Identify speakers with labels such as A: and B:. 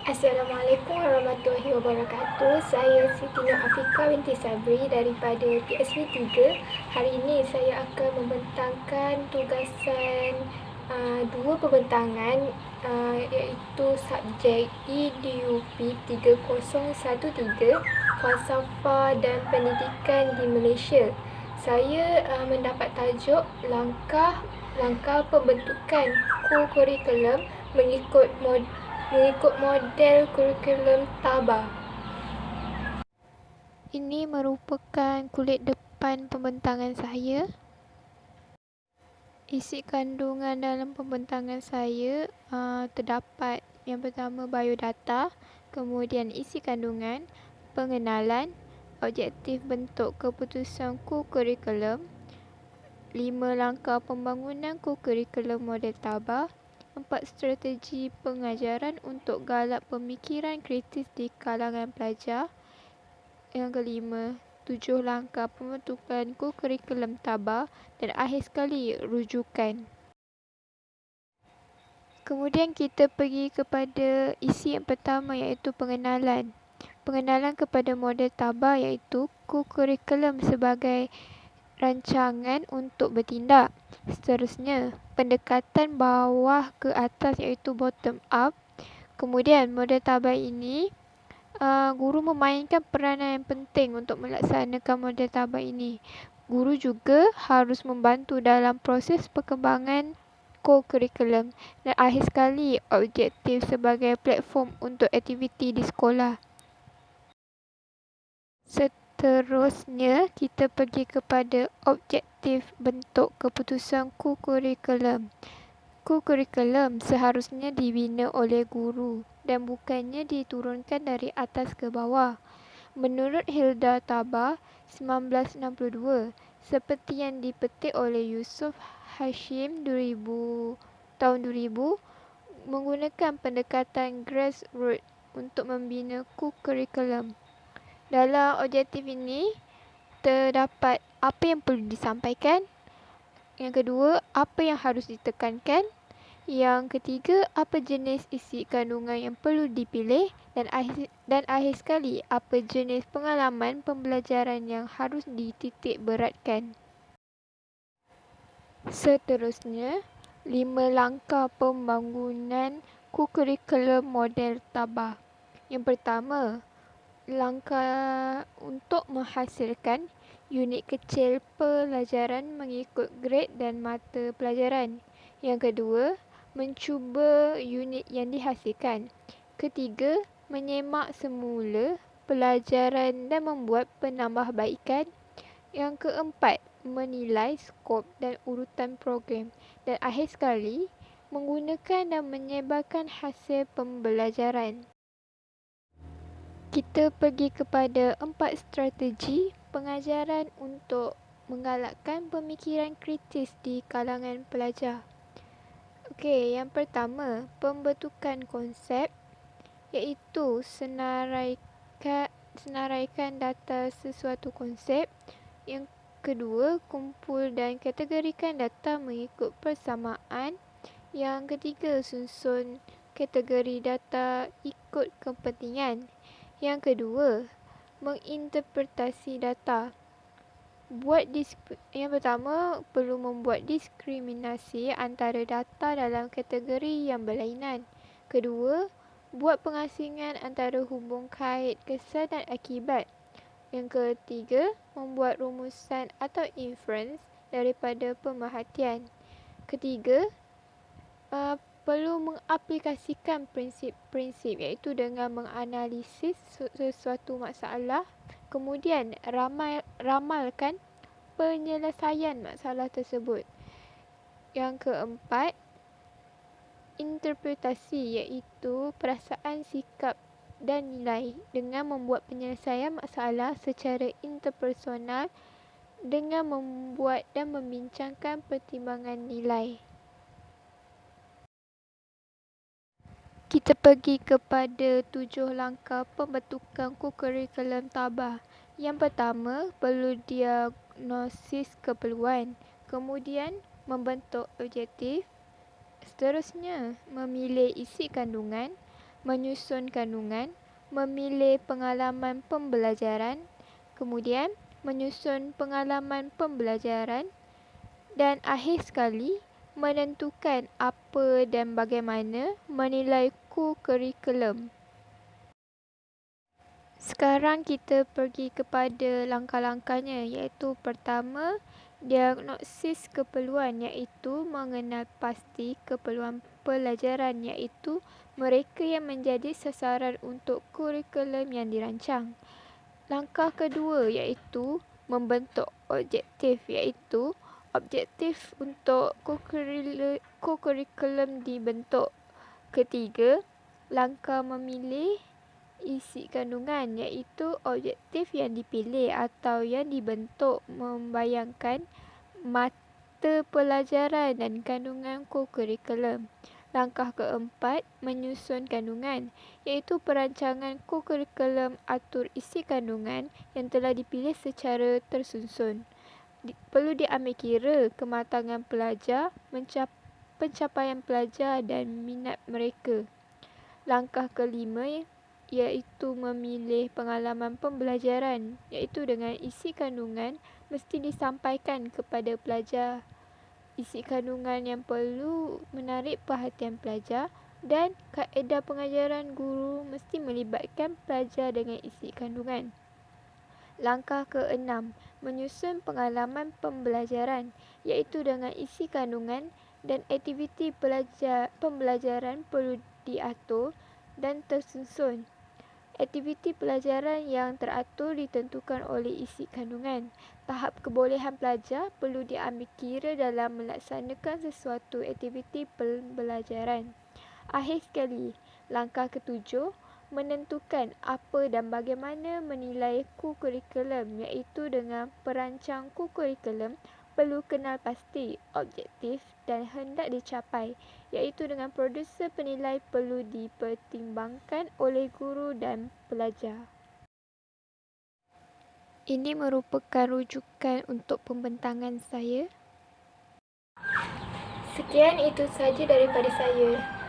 A: Assalamualaikum warahmatullahi wabarakatuh. Saya Siti Nur Afika binti Sabri daripada PSV 3. Hari ini saya akan membentangkan tugasan dua pembentangan iaitu subjek EDUP 3013 Falsafah dan Pendidikan di Malaysia. Saya mendapat tajuk langkah pembentukan kurikulum mengikut model kurikulum TABA. Ini merupakan kulit depan pembentangan saya. Isi kandungan dalam pembentangan saya terdapat yang pertama biodata, kemudian isi kandungan, pengenalan, objektif bentuk keputusan kurikulum, 5 langkah pembangunan kurikulum model TABA, 4 strategi pengajaran untuk galak pemikiran kritis di kalangan pelajar. Yang kelima, 7 langkah pembentukan kurikulum TABA dan akhir sekali rujukan. Kemudian kita pergi kepada isi yang pertama iaitu pengenalan. Pengenalan kepada model TABA iaitu kurikulum sebagai rancangan untuk bertindak. Seterusnya, pendekatan bawah ke atas iaitu bottom up. Kemudian model TABA ini guru memainkan peranan yang penting untuk melaksanakan model TABA ini. Guru juga harus membantu dalam proses perkembangan kurikulum dan akhir sekali objektif sebagai platform untuk aktiviti di sekolah. Seterusnya, kita pergi kepada objektif bentuk keputusan kurikulum. Kurikulum seharusnya dibina oleh guru dan bukannya diturunkan dari atas ke bawah. Menurut Hilda Taba 1962, seperti yang dipetik oleh Yusuf Hashim tahun 2000, menggunakan pendekatan grassroots untuk membina kurikulum. Dalam objektif ini terdapat apa yang perlu disampaikan, yang kedua, apa yang harus ditekankan, yang ketiga, apa jenis isi kandungan yang perlu dipilih, dan akhir sekali, apa jenis pengalaman pembelajaran yang harus dititik beratkan. Seterusnya, 5 langkah pembangunan kurikulum model TABA. Yang pertama, langkah untuk menghasilkan unit kecil pelajaran mengikut grade dan mata pelajaran. Yang kedua, mencuba unit yang dihasilkan. Ketiga, menyemak semula pelajaran dan membuat penambahbaikan. Yang keempat, menilai skop dan urutan program. Dan akhir sekali, menggunakan dan menyebarkan hasil pembelajaran. Kita pergi kepada 4 strategi pengajaran untuk menggalakkan pemikiran kritis di kalangan pelajar. Okey, yang pertama, pembentukan konsep iaitu senaraikan data sesuatu konsep. Yang kedua, kumpul dan kategorikan data mengikut persamaan. Yang ketiga, susun kategori data ikut kepentingan. Yang kedua, menginterpretasi data. Yang pertama, perlu membuat diskriminasi antara data dalam kategori yang berlainan. Kedua, buat pengasingan antara hubung kait kesan dan akibat. Yang ketiga, membuat rumusan atau inference daripada pemerhatian. Ketiga, perlu mengaplikasikan prinsip-prinsip iaitu dengan menganalisis sesuatu masalah, kemudian ramalkan penyelesaian masalah tersebut. Yang keempat, interpretasi iaitu perasaan, sikap dan nilai dengan membuat penyelesaian masalah secara interpersonal dengan membuat dan membincangkan pertimbangan nilai. Kita pergi kepada 7 langkah pembentukan kurikulum TABA. Yang pertama, perlu diagnosis keperluan. Kemudian, membentuk objektif. Seterusnya, memilih isi kandungan. menyusun kandungan, memilih pengalaman pembelajaran, kemudian menyusun pengalaman pembelajaran, dan akhir sekali menentukan apa dan bagaimana menilai kurikulum. Sekarang kita pergi kepada langkah-langkahnya, iaitu pertama, diagnosis keperluan, iaitu mengenal pasti keperluan pelajaran, iaitu mereka yang menjadi sasaran untuk kurikulum yang dirancang. Langkah kedua iaitu membentuk objektif, iaitu objektif untuk kurikulum dibentuk. Ketiga, langkah memilih isi kandungan, iaitu objektif yang dipilih atau yang dibentuk membayangkan mata pelajaran dan kandungan kurikulum. Langkah keempat, menyusun kandungan, iaitu perancangan kurikulum atur isi kandungan yang telah dipilih secara tersusun. Perlu diambil kira kematangan pelajar, pencapaian pelajar dan minat mereka. Langkah kelima iaitu memilih pengalaman pembelajaran, iaitu dengan isi kandungan mesti disampaikan kepada pelajar. Isi kandungan yang perlu menarik perhatian pelajar dan kaedah pengajaran guru mesti melibatkan pelajar dengan isi kandungan. Langkah keenam, menyusun pengalaman pembelajaran, iaitu dengan isi kandungan dan aktiviti pembelajaran perlu diatur dan tersusun. Aktiviti pelajaran yang teratur ditentukan oleh isi kandungan. Tahap kebolehan pelajar perlu diambil kira dalam melaksanakan sesuatu aktiviti pembelajaran. Akhir sekali, langkah ketujuh, menentukan apa dan bagaimana menilai kurikulum, iaitu dengan perancang kurikulum perlu kenal pasti objektif dan hendak dicapai, iaitu dengan produser penilai perlu dipertimbangkan oleh guru dan pelajar. Ini merupakan rujukan untuk pembentangan saya. Sekian itu sahaja daripada saya.